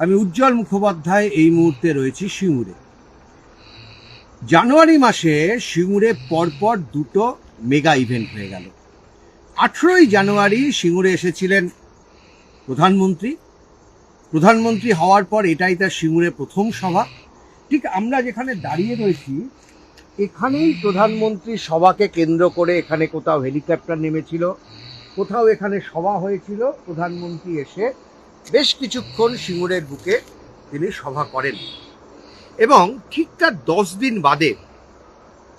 আমি উজ্জ্বল মুখোপাধ্যায় এই মুহূর্তে রয়েছি সিঙ্গুরে। জানুয়ারি মাসে সিঙ্গুরে পরপর দুটো মেগা ইভেন্ট হয়ে গেল। 18ই জানুয়ারি সিঙ্গুরে এসেছিলেন প্রধানমন্ত্রী হওয়ার পর এটাই তার সিঙ্গুরে প্রথম সভা। ঠিক আমরা যেখানে দাঁড়িয়ে রয়েছি এখানেই প্রধানমন্ত্রী সভাকে কেন্দ্র করে এখানে কোথাও হেলিকপ্টার নেমেছিল, কোথাও এখানে সভা হয়েছিল। প্রধানমন্ত্রী এসে বেশ কিছুক্ষণ সিঙ্গুরের বুকে তিনি সভা করেন এবং ঠিক তার 10 দিন বাদে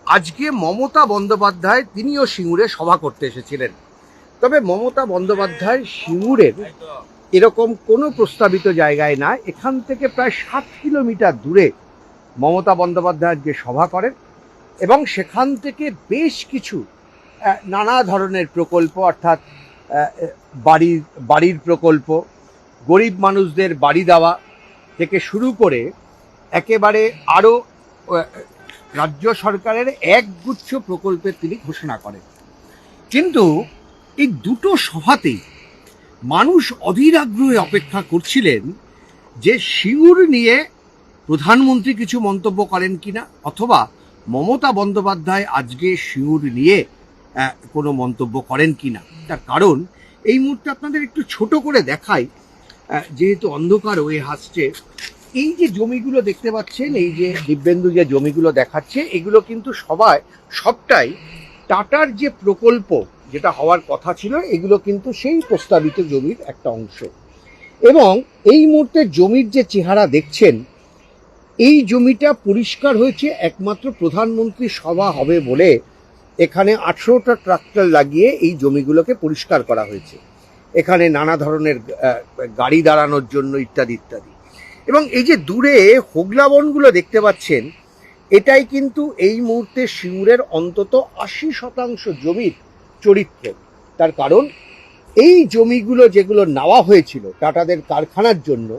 আজকে মমতা বন্দ্যোপাধ্যায় তিনিও সিঙ্গুরে সভা করতে এসেছিলেন। তবে মমতা বন্দ্যোপাধ্যায় সিঙ্গুরের এরকম কোনো প্রস্তাবিত জায়গায় না, এখান থেকে প্রায় 7 কিলোমিটার দূরে মমতা বন্দ্যোপাধ্যায় আজকে সভা করেন এবং সেখান থেকে বেশ কিছু নানা ধরনের প্রকল্প, অর্থাৎ বাড়ির প্রকল্প, গরিব মানুষদের বাড়ি দেওয়া থেকে শুরু করে একেবারে আরও রাজ্য সরকারের একগুচ্ছ প্রকল্পের তিনি ঘোষণা করেন। কিন্তু এই দুটো সভাতেই মানুষ অধীর আগ্রহে অপেক্ষা করছিলেন যে সিঙ্গুর নিয়ে প্রধানমন্ত্রী কিছু মন্তব্য করেন কিনা, অথবা মমতা বন্দ্যোপাধ্যায় আজকে সিঙ্গুর নিয়ে কোনো মন্তব্য করেন কিনা। তার কারণ এই মুহূর্তে আপনাদের একটু ছোট করে দেখাই, যেহেতু অন্ধকার হয়ে আসছে। এই যে জমিগুলো দেখতে পাচ্ছেন, এই যে দিব্যেন্দু যে জমিগুলো দেখাচ্ছে, এগুলো কিন্তু সবটাই টাটার যে প্রকল্প যেটা হওয়ার কথা ছিল, এগুলো কিন্তু সেই প্রস্তাবিত জমির একটা অংশ। এবং এই মুহূর্তে জমির যে চেহারা দেখছেন, এই জমিটা পরিষ্কার হয়েছে একমাত্র প্রধানমন্ত্রী সভা হবে বলে এখানে 18টা ট্রাক্টর লাগিয়ে এই জমিগুলোকে পরিষ্কার করা হয়েছে। এখানে নানা ধরনের গাড়ি দাঁড়ানোর জন্য ইত্যাদি ইত্যাদি। এবং এই যে দূরে হোগলা বনগুলো দেখতে পাচ্ছেন, এটাই কিন্তু এই মুহূর্তে সিঙ্গুরের অন্তত 80% জমির চরিত্র। তার কারণ এই জমিগুলো যেগুলো নেওয়া হয়েছিল টাটাদের কারখানার জন্য,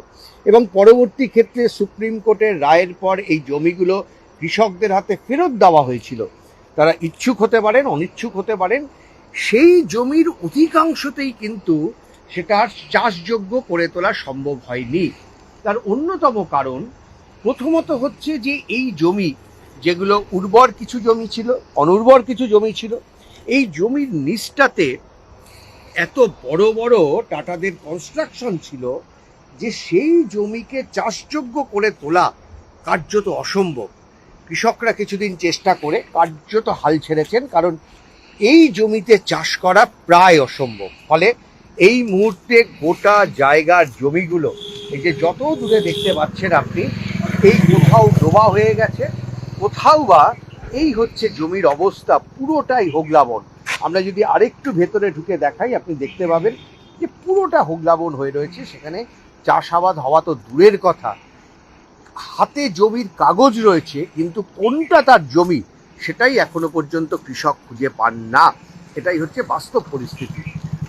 এবং পরবর্তী ক্ষেত্রে সুপ্রিম কোর্টের রায়ের পর এই জমিগুলো কৃষকদের হাতে ফেরত দেওয়া হয়েছিল। তারা ইচ্ছুক হতে পারেন, অনিচ্ছুক হতে পারেন। সেই জমির অধিকাংশতেই কিন্তু সেটা চাষযোগ্য করে তোলা সম্ভব হয়নি। তার অন্যতম কারণ প্রথমত হচ্ছে যে এই জমি, যেগুলো উর্বর কিছু জমি ছিল, অনুর্বর কিছু জমি ছিল, এই জমির নিচটাতে এত বড় বড় টাটাদের কনস্ট্রাকশন ছিল যে সেই জমিকে চাষযোগ্য করে তোলা কার্যত অসম্ভব। কৃষকরা কিছুদিন চেষ্টা করে কার্যত হাল ছেড়েছেন, কারণ এই জমিতে চাষ করা প্রায় অসম্ভব। ফলে এই মুহূর্তে গোটা জায়গার জমিগুলো, এই যে যত দূরে দেখতে পাচ্ছেন আপনি, এই কোথাও ডোবা হয়ে গেছে, কোথাও বা এই হচ্ছে জমির অবস্থা পুরোটাই হোগলা বন। আমরা যদি আরেকটু ভেতরে ঢুকে দেখাই, আপনি দেখতে পাবেন যে পুরোটা হোগলা বন হয়ে রয়েছে। সেখানে চাষাবাদ হওয়া তো দূরের কথা, হাতে জমির কাগজ রয়েছে, কিন্তু কোনটা তার জমি সেটাই এখনো পর্যন্ত কৃষক খুঁজে পান না। এটাই হচ্ছে বাস্তব পরিস্থিতি।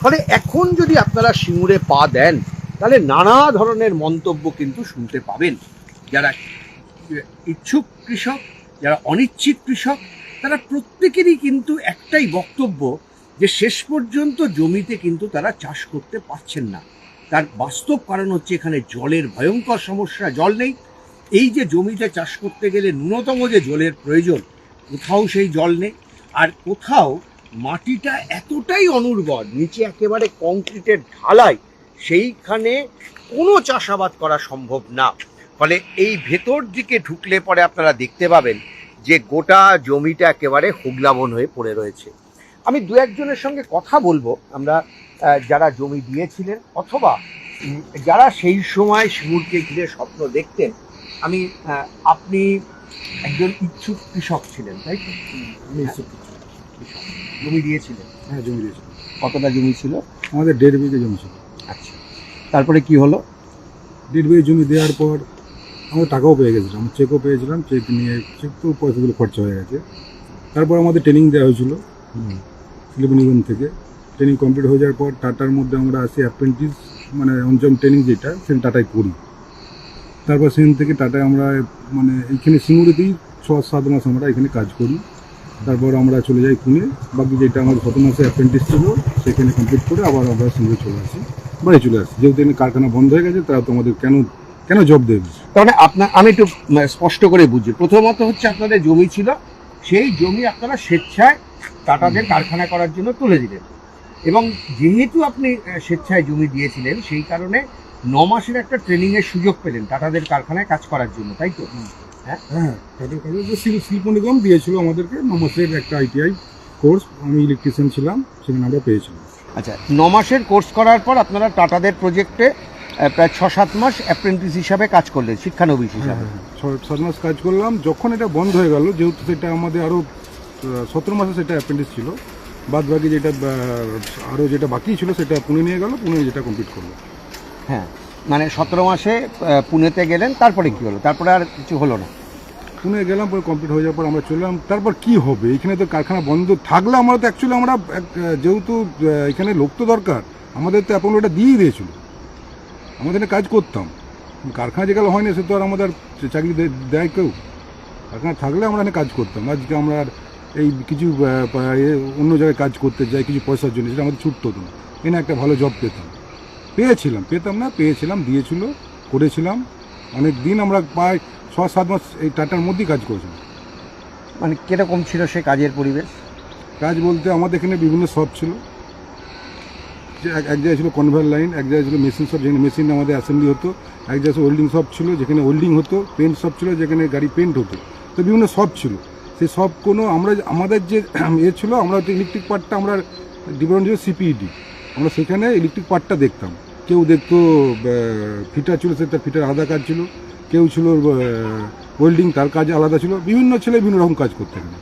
ফলে এখন যদি আপনারা সিঙ্গুরে পা দেন, তাহলে নানা ধরনের মন্তব্য কিন্তু শুনতে পাবেন। যারা ইচ্ছুক কৃষক, যারা অনিচ্ছুক কৃষক, তারা প্রত্যেকেরই কিন্তু একটাই বক্তব্য যে শেষ পর্যন্ত জমিতে কিন্তু তারা চাষ করতে পারছেন না। তার বাস্তব কারণ হচ্ছে এখানে জলের ভয়ঙ্কর সমস্যা, জল নেই। এই যে জমিতে চাষ করতে গেলে ন্যূনতম যে জলের প্রয়োজন, কোথাও সেই জল নেই। আর কোথাও মাটিটা এতটাই অনুর্বর, নিচে একেবারে কংক্রিটের ঢালাই, সেইখানে কোনো চাষাবাদ করা সম্ভব না। ফলে এই ভেতর দিকে ঢুকলে পরে আপনারা দেখতে পাবেন যে গোটা জমিটা একেবারে হোগলা বন হয়ে পড়ে রয়েছে। আমি দু একজনের সঙ্গে কথা বলবো, আমরা যারা জমি দিয়েছিলেন অথবা যারা সেই সময় সিঙ্গুরকে ঘিরে স্বপ্ন দেখতেন। আপনি একজন ইচ্ছুক কৃষক ছিলেন, তাই তো? জমি দিয়েছিলেন? হ্যাঁ, জমি দিয়েছিলাম। কতটা জমি ছিল? আমাদের 1.5 বিঘে জমি ছিল। আচ্ছা, তারপরে কি হলো? 1.5 বিঘে জমি দেওয়ার পর আমরা টাকাও পেয়ে গেছিলাম, চেকও পেয়েছিলাম। চেক নিয়ে তো পয়সাগুলো খরচা হয়ে গেছে। তারপর আমাদের ট্রেনিং দেওয়া হয়েছিল শিলিগুড়ি থেকে। ট্রেনিং কমপ্লিট হয়ে যাওয়ার পর টাটার মধ্যে আমরা আসি অ্যাপ্রেন্টিস, মানে অনজম ট্রেনিং যেটা, সেটা টাটায় করি। তারপর সেখান থেকে টাটায় আমরা মানে এইখানে সিঙ্গুরিতেই 6-7 মাস আমরা এখানে কাজ করি। তারপর আমরা চলে যাই পুনে। বাকি যেটা আমাদের 7 মাসে অ্যাপ্রেন্টিস ছিল সেখানে কমপ্লিট করে আবার আমরা সিঙ্গুরে চলে আসি, বাড়ি চলে আসি। যেহেতু এখানে কারখানা বন্ধ হয়ে গেছে, তারা তো আমাদের কেন কেন জব দেবে? তাহলে আমি একটু স্পষ্ট করে বুঝি। প্রথমত হচ্ছে আপনাদের জমি ছিল, সেই জমি আপনারা স্বেচ্ছায় টাটাদের কারখানা করার জন্য তুলে দিলেন, এবং যেহেতু আপনি স্বেচ্ছায় জমি দিয়েছিলেন সেই কারণে 9 মাসের একটা ট্রেনিং এর সুযোগ পেলেন টাটাদের কারখানায় কাজ করার জন্য, তাই তো? হ্যাঁ, তাদের কাছে যে শিল্প নিগম দিয়েছিল আমাদেরকে 9 মাসের একটা আইটিআই কোর্স, আমি ইলেকট্রিশিয়ান ছিলাম, সেখানে আমরা পেয়েছিলাম। আচ্ছা, 9 মাসের কোর্স করার পর আপনারা টাটাদের প্রজেক্টে প্রায় 6-7 মাস অ্যাপ্রেন্টিস হিসাবে কাজ করলেন, শিক্ষানবিশ হিসাবে। 6-7 মাস কাজ করলাম। যখন এটা বন্ধ হয়ে গেল, যেহেতু সেটা আমাদের আরও 17 মাসে সেটা অ্যাপ্রেন্টিস ছিল, বাদ বাকি যেটা আরও যেটা বাকি ছিল সেটা পুনে নিয়ে গেল, পুনে যেটা কমপ্লিট করলো। হ্যাঁ, মানে 17 মাসে পুনেতে গেলেন, তারপরে কি হলো? তারপরে আর কিছু হলো না? পুনে গেলাম, পরে কমপ্লিট হয়ে যাওয়ার পর আমরা চললাম। তারপর কি হবে, এখানে তো কারখানা বন্ধ থাকলে আমরা তো অ্যাকচুয়ালি আমরা যেহেতু এখানে লোক তো দরকার, আমাদের তো অ্যাপয়েন্ট ওটা দিয়েই দিয়েছিল, আমাদের এখানে কাজ করতাম। কারখানা যেগুলো হয়নি সে তো আর আমাদের চাকরি দেয় কেউ। কারখানা থাকলে আমরা এখানে কাজ করতাম। আজকে আমরা আর এই কিছু অন্য জায়গায় কাজ করতে যাই কিছু পয়সার জন্য, সেটা আমাদের ছুটতে হতো না। এখানে একটা ভালো জব পেতাম না, পেয়েছিলাম, দিয়েছিল, করেছিলাম। অনেক দিন আমরা প্রায় 6-7 মাস এই টাটার মধ্যেই কাজ করেছিলাম। মানে কিরকম ছিল সে কাজের পরিবেশ? কাজ বলতে আমাদের এখানে বিভিন্ন শপ ছিল, যে এক জায়গায় ছিল কনভেয়ার লাইন, এক জায়গায় ছিল মেশিন শপ যেখানে মেশিন আমাদের অ্যাসেম্বলি হতো, এক জায়গায় ওয়েল্ডিং শপ ছিল যেখানে ওয়েল্ডিং হতো, পেন্ট শপ ছিল যেখানে গাড়ি পেন্ট হতো। তো বিভিন্ন শপ ছিল, সেই সব কোনো আমাদের যে ছিল, আমরা হচ্ছে ইলেকট্রিক পার্টটা আমরা ডিপার্টমেন্ট ছিল সিপিইডি, আমরা সেখানে ইলেকট্রিক পার্টটা দেখতাম। কেউ দেখতো ফিটার ছিল, সে তার ফিটার আলাদা কাজ ছিল, কেউ ছিল ওয়েল্ডিং, তার কাজ আলাদা ছিল, বিভিন্ন ছেলে বিভিন্ন রকম কাজ করতে এখানে।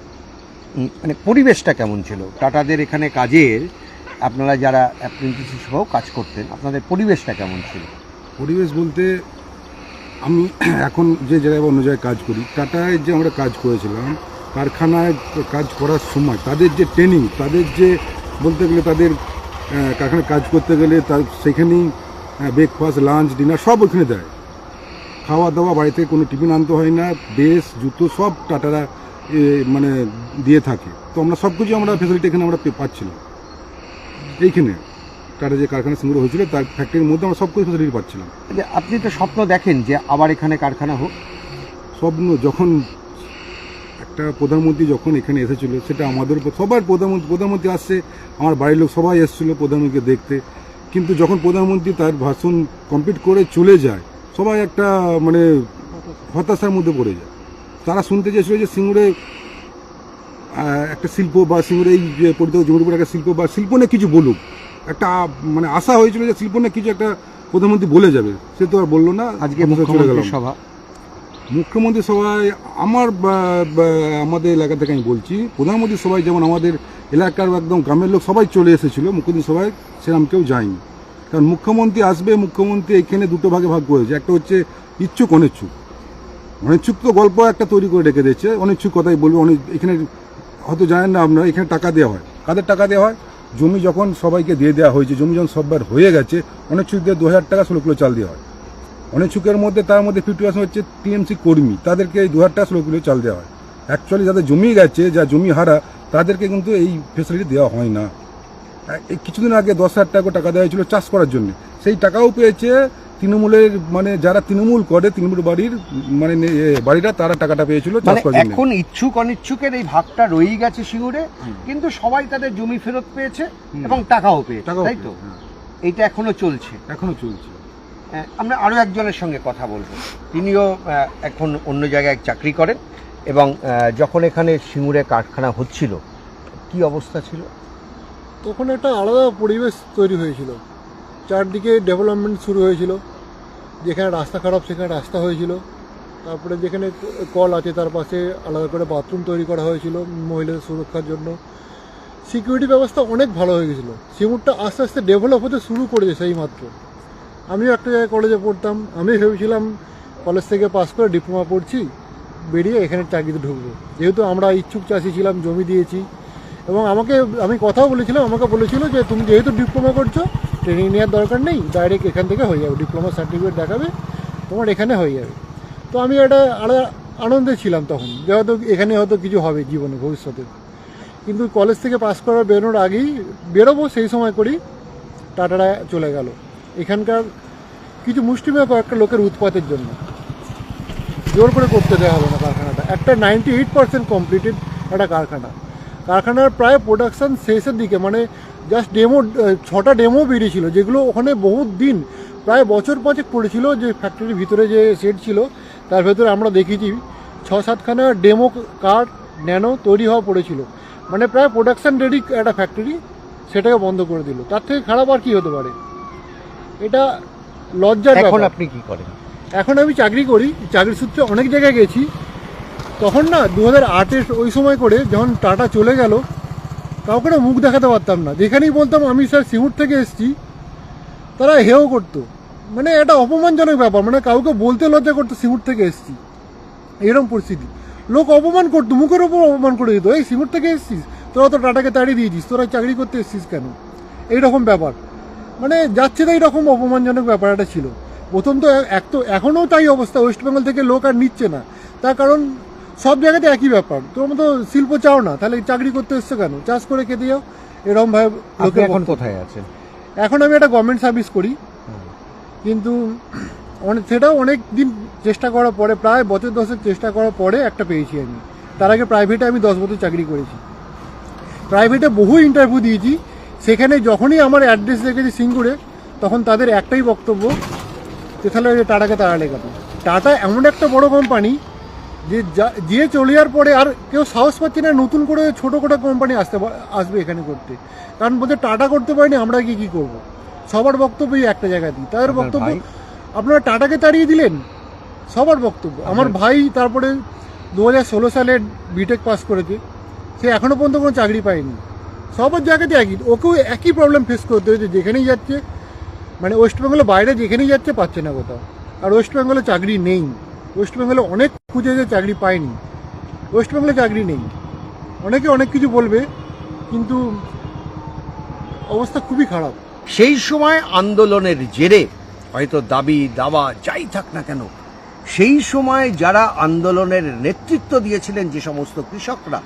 মানে পরিবেশটা কেমন ছিল টাটাদের এখানে কাজের? আপনারা যারা অ্যাপ্রেন্টিস হিসেবেও কাজ করতেন, আপনাদের পরিবেশটা কেমন ছিল? পরিবেশ বলতে, আমি এখন যে জায়গায় অন্য জায়গায় কাজ করি, টাটায় যে আমরা কাজ করেছিলাম, কারখানায় কাজ করার সময় তাদের যে ট্রেনিং, তাদের যে বলতে গেলে তাদের কারখানায় কাজ করতে গেলে তার সেখানেই ব্রেকফাস্ট, লাঞ্চ, ডিনার সব ওখানে দেয়। খাওয়া দাওয়া বাড়ি থেকে কোনো টিফিন আনতে হয় না, ড্রেস, জুতো সব টাটারা মানে দিয়ে থাকে। তো আমরা সব কিছু আমরা ফেসিলিটি এখানে আমরা পাচ্ছিলাম। এইখানে টাটা যে কারখানা সংগ্রহ হয়েছিল তার ফ্যাক্টরির মধ্যে আমরা সব কিছু ফেসিলিটি পাচ্ছিলাম। আপনি তো স্বপ্ন দেখেন যে আবার এখানে কারখানা হোক? স্বপ্ন, যখন একটা প্রধানমন্ত্রী যখন এখানে এসেছিল, সেটা আমাদের উপর সবার প্রধানমন্ত্রী আসছে, আমার বাড়ির লোক সবাই এসেছিল প্রধানমন্ত্রীকে দেখতে। কিন্তু যখন প্রধানমন্ত্রী তার ভাষণ কমপ্লিট করে চলে যায়, সবাই একটা মানে হতাশার মধ্যে পড়ে যায়। তারা শুনতে চেয়েছিল যে সিঙ্গুরে একটা শিল্প বা সিঙ্গুরে এই যে পরিত্যক্ত জমির উপর একটা শিল্প বা শিল্প নিয়ে কিছু বলুক, একটা মানে আশা হয়েছিল যে শিল্প নিয়ে কিছু একটা প্রধানমন্ত্রী বলে যাবে, সে তো আর বললো না। আজকে মুখ্যমন্ত্রী সভা, মুখ্যমন্ত্রী সভায় আমাদের এলাকা থেকে আমি বলছি, প্রধানমন্ত্রী সভায় যেমন আমাদের এলাকার একদম গ্রামের লোক সবাই চলে এসেছিল, মুখ্যমন্ত্রী সভায় সেরকম কেউ যায়নি। কারণ মুখ্যমন্ত্রী আসবে, মুখ্যমন্ত্রী এখানে দুটো ভাগে ভাগ করেছে, একটা হচ্ছে ইচ্ছুক, অনিচ্ছুক। অনিচ্ছুক তো গল্প একটা তৈরি করে রেখে দিয়েছে, অনিচ্ছুক কথাই বলবো। এখানে হয়তো জানেন না আপনারা, এখানে টাকা দেওয়া হয়। কাদের টাকা দেওয়া হয়? জমি যখন সবাইকে দিয়ে দেওয়া হয়েছে, জমি যখন সববার হয়ে গেছে, অনিচ্ছুকদের 2000 টাকা 16 কিলো চাল দেওয়া হয়। অনিচ্ছুকের মধ্যে তার মধ্যে 50% হচ্ছে টিএমসি কর্মী, তাদেরকে এই 2000 টাকা 16 কিলো চাল দেওয়া হয়। অ্যাকচুয়ালি যাদের জমি গেছে, যা জমি হারা, তাদেরকে কিন্তু এই ফেসিলিটি দেওয়া হয় না। এই কিছুদিন আগে 10,000 টাকা দেওয়া হয়েছিল চাষ করার জন্য, সেই টাকাও পেয়েছে তৃণমূলের, মানে যারা তৃণমূল করে, তৃণমূল বাড়ির মানে বাড়িরা, তারা টাকাটা পেয়েছিল চাষ করার জন্য। এখন ইচ্ছুক অনিচ্ছুকের এই ভাগটা রয়েই গেছে সিঙ্গুরে, কিন্তু সবাই তাদের জমি ফেরত পেয়েছে এবং টাকাও পেয়েছে, তাই তো? এইটা এখনো চলছে? এখনো চলছে। আমরা আরও একজনের সঙ্গে কথা বলবো, তিনিও এখন অন্য জায়গায় চাকরি করেন, এবং যখন এখানে সিঙ্গুরে কারখানা হচ্ছিল কি অবস্থা ছিল? তখন একটা আলাদা পরিবেশ তৈরি হয়েছিল, চারদিকে ডেভেলপমেন্ট শুরু হয়েছিল। যেখানে রাস্তা খারাপ সেখানে রাস্তা হয়েছিল, তারপরে যেখানে কল আছে তার পাশে আলাদা করে বাথরুম তৈরি করা হয়েছিল মহিলাদের সুরক্ষার জন্য। সিকিউরিটি ব্যবস্থা অনেক ভালো হয়ে গেছিলো। সিঙ্গুরটা আস্তে আস্তে ডেভেলপ হতে শুরু করেছে সেই মাত্র। আমিও একটা জায়গায় কলেজে পড়তাম, আমি ভেবেছিলাম কলেজ থেকে পাস করে ডিপ্লোমা পড়ছি, বেরিয়ে এখানে চাকরিতে ঢুকবো। যেহেতু আমরা ইচ্ছুক চাষি ছিলাম, জমি দিয়েছি, এবং আমি কথাও বলেছিলাম, আমাকে বলেছিল যে তুমি যেহেতু ডিপ্লোমা করছো, ট্রেনিং নেওয়ার দরকার নেই, ডাইরেক্ট এখান থেকে হয়ে যাবে, ডিপ্লোমা সার্টিফিকেট দেখাবে, তোমার এখানে হয়ে যাবে। তো আমি একটা আলাদা আনন্দে ছিলাম তখন, যে হয়তো এখানে হয়তো কিছু হবে জীবনে ভবিষ্যতে। কিন্তু কলেজ থেকে পাস করার বেরোনোর আগেই বেরোবো সেই সময় করি টাটারা চলে গেল। এখানকার কিছু মুষ্টিমেয় কয়েকটা লোকের উৎপাতের জন্য। জোর করে করতে দেওয়া হবে না কারখানাটা। একটা 98% কমপ্লিটেড একটা কারখানার প্রায় প্রোডাকশান শেষের দিকে, মানে জাস্ট ডেমো 6টা ডেমো বেরিয়েছিল, যেগুলো ওখানে বহুত দিন প্রায় বছর 5 পড়েছিল। যে ফ্যাক্টরির ভিতরে যে সেট ছিল তার ভেতরে আমরা দেখেছি 6-7খানা ডেমো কার ন্যানো তৈরি হওয়া পড়েছিল, মানে প্রায় প্রোডাকশান রেডি একটা ফ্যাক্টরি, সেটাকে বন্ধ করে দিল। তার থেকে খারাপ আর কী হতে পারে? এটা লজ্জার এখন ব্যাপার। আপনি কি করেন? এখন আমি চাকরি করি, চাকরি সূত্রে অনেক জায়গায় গেছি। তখন না 2008-এর ওই সময় করে যখন টাটা চলে গেল, কাউকে না মুখ দেখাতে পারতাম না। যেখানেই বলতাম আমি স্যার সিঙ্গুর থেকে এসেছি, তারা হেও করতো। মানে এটা অপমানজনক ব্যাপার, মানে কাউকে বলতে লজ্জা করতো সিঙ্গুর থেকে এসেছি, এরকম পরিস্থিতি। লোক অপমান করতো, মুখের ওপর অপমান করে দিত, এই সিঙ্গুর থেকে এসেছিস, তোরা তো টাটাকে তাড়িয়ে দিয়েছিস, তোরা চাকরি করতে এসেছিস কেন, এইরকম ব্যাপার। মানে যাচ্ছে তাই রকম অপমানজনক ব্যাপার একটা ছিল প্রথম। তো এখনও তাই অবস্থা, ওয়েস্ট বেঙ্গল থেকে লোক আর নিচ্ছে না, তার কারণ সব জায়গাতে একই ব্যাপার। তোমরা তো শিল্প চাও না, তাহলে চাকরি করতে এসছো কেন? চাষ করে খেতে যাও, এরকম ভাবে আপনি লোকের এখন বক্তব্য। কোথায় আছেন? এখন আমি একটা গভর্নমেন্ট সার্ভিস করি, কিন্তু সেটাও অনেক দিন চেষ্টা করার পরে, প্রায় বছর 10 চেষ্টা করার পরে একটা পেয়েছি আমি। তার আগে প্রাইভেটে আমি 10 বছর চাকরি করেছি, প্রাইভেটে বহু ইন্টারভিউ দিয়েছি। সেখানে যখনই আমার অ্যাড্রেস দেখেছি সিঙ্গুরে, তখন তাদের একটাই বক্তব্য যে তাহলে টাটাকে তাড়ালে কেন? টাটা এমন একটা বড় কোম্পানি যে চলে যাওয়ার পরে আর কেউ সাহস পাচ্ছে না নতুন করে ছোটো কোম্পানি আসবে এখানে করতে। কারণ বলতে টাটা করতে পারিনি, আমরা কি করব? সবার বক্তব্যই একটা জায়গায় দিই। তাদের বক্তব্য আপনারা টাটাকে তাড়িয়ে দিলেন, সবার বক্তব্য। আমার ভাই তারপরে 2016 সালে বিটেক পাস করেছে, সে এখনও পর্যন্ত কোনো চাকরি পায়নি। সবার জায়গাতে একই, ওকেও একই প্রবলেম ফেস করতে হয়েছে। যেখানেই যাচ্ছে, মানে ওয়েস্ট বেঙ্গলের বাইরে যেখানেই যাচ্ছে পাচ্ছে না কোথাও। আর ওয়েস্ট বেঙ্গলে চাকরি নেই, ওয়েস্ট বেঙ্গলে অনেক খুঁজেছে, চাকরি পায়নি, ওয়েস্ট বেঙ্গলে চাকরি নেই। অনেকে অনেক কিছু বলবে, কিন্তু অবস্থা খুবই খারাপ। সেই সময় আন্দোলনের জেরে হয়তো দাবি দাওয়া যাই থাক না কেন, সেই সময় যারা আন্দোলনের নেতৃত্ব দিয়েছিলেন, যে সমস্ত কৃষকরা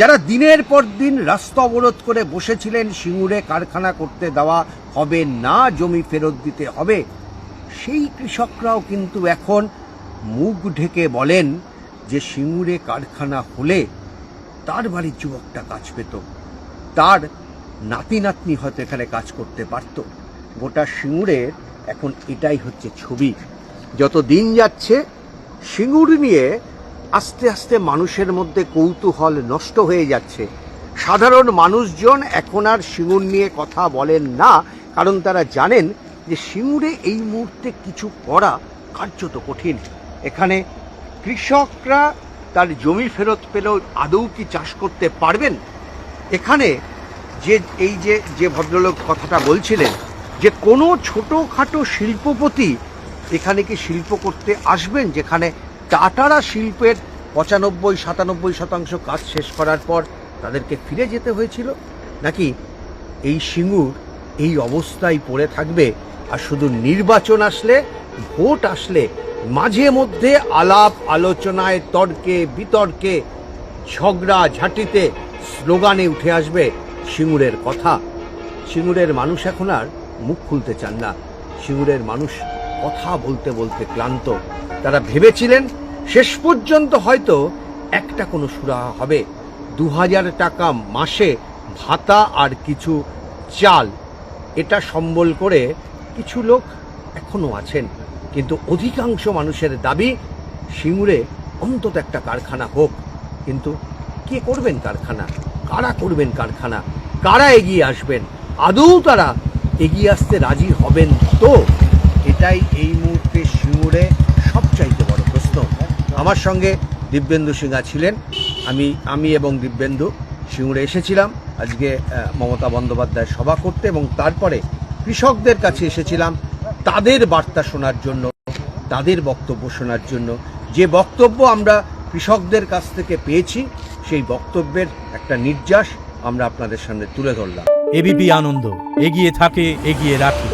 যারা দিনের পর দিন রাস্তা অবরোধ করে বসেছিলেন, সিঙ্গুরে কারখানা করতে দেওয়া হবে না, জমি ফেরত দিতে হবে, সেই কৃষকরাও কিন্তু এখন মুখ ঢেকে বলেন যে সিঙ্গুরে কারখানা হলে তার বাড়ির যুবকটা কাজ পেত, তার নাতি নাতনি হয়তো এখানে কাজ করতে পারত। গোটা সিঙ্গুরের এখন এটাই হচ্ছে ছবি। যত দিন যাচ্ছে সিঙ্গুর নিয়ে আস্তে আস্তে মানুষের মধ্যে কৌতূহল নষ্ট হয়ে যাচ্ছে। সাধারণ মানুষজন এখন আর সিঙ্গুর নিয়ে কথা বলেন না, কারণ তারা জানেন যে সিঙ্গুরে এই মুহূর্তে কিছু করা কার্যত কঠিন। এখানে কৃষকরা তার জমি ফেরত পেলেও আদৌ কি চাষ করতে পারবেন? এখানে যে ভদ্রলোক কথাটা বলছিলেন যে কোনো ছোটোখাটো শিল্পপতি এখানে কি শিল্প করতে আসবেন, যেখানে টাটারা শিল্পের 95-97% কাজ শেষ করার পর তাদেরকে ফিরে যেতে হয়েছিল? নাকি এই সিঙ্গুর এই অবস্থায় পড়ে থাকবে, আর শুধু নির্বাচন আসলে, ভোট আসলে মাঝে মধ্যে আলাপ আলোচনায়, তর্কে বিতর্কে, ঝগড়া ঝাঁটিতে, স্লোগানে উঠে আসবে সিঙ্গুরের কথা? সিঙ্গুরের মানুষ এখন আর মুখ খুলতে চান না। সিঙ্গুরের মানুষ কথা বলতে বলতে ক্লান্ত। তারা ভেবেছিলেন শেষ পর্যন্ত হয়তো একটা কোনো সুরাহা হবে, 2000 টাকা মাসে ভাতা আর কিছু চাল, এটা সম্বল করে কিছু লোক এখনো আছেন। কিন্তু অধিকাংশ মানুষের দাবি সিঙ্গুরে অন্তত একটা কারখানা হোক। কিন্তু কে করবেন কারখানা? কারা করবেন কারখানা? কারা এগিয়ে আসবেন? আদৌ তারা এগিয়ে আসতে রাজি হবেন তো? এটাই এই মুহূর্তে সিঙ্গুরে সবচাইতে বড় প্রশ্ন। আমার সঙ্গে দিব্যেন্দু সিংহা ছিলেন। আমি এবং দিব্যেন্দু সিঙ্গুরে এসেছিলাম আজকে মমতা বন্দ্যোপাধ্যায়ের সভা করতে, এবং তারপরে কৃষকদের কাছে এসেছিলাম তাদের বার্তা শোনার জন্য, তাদের বক্তব্য শোনার জন্য। যে বক্তব্য আমরা কৃষকদের কাছ থেকে পেয়েছি, সেই বক্তব্যের একটা নির্যাস আমরা আপনাদের সামনে তুলে ধরলাম। এবিপি আনন্দ, এগিয়ে থাকে, এগিয়ে রাখে।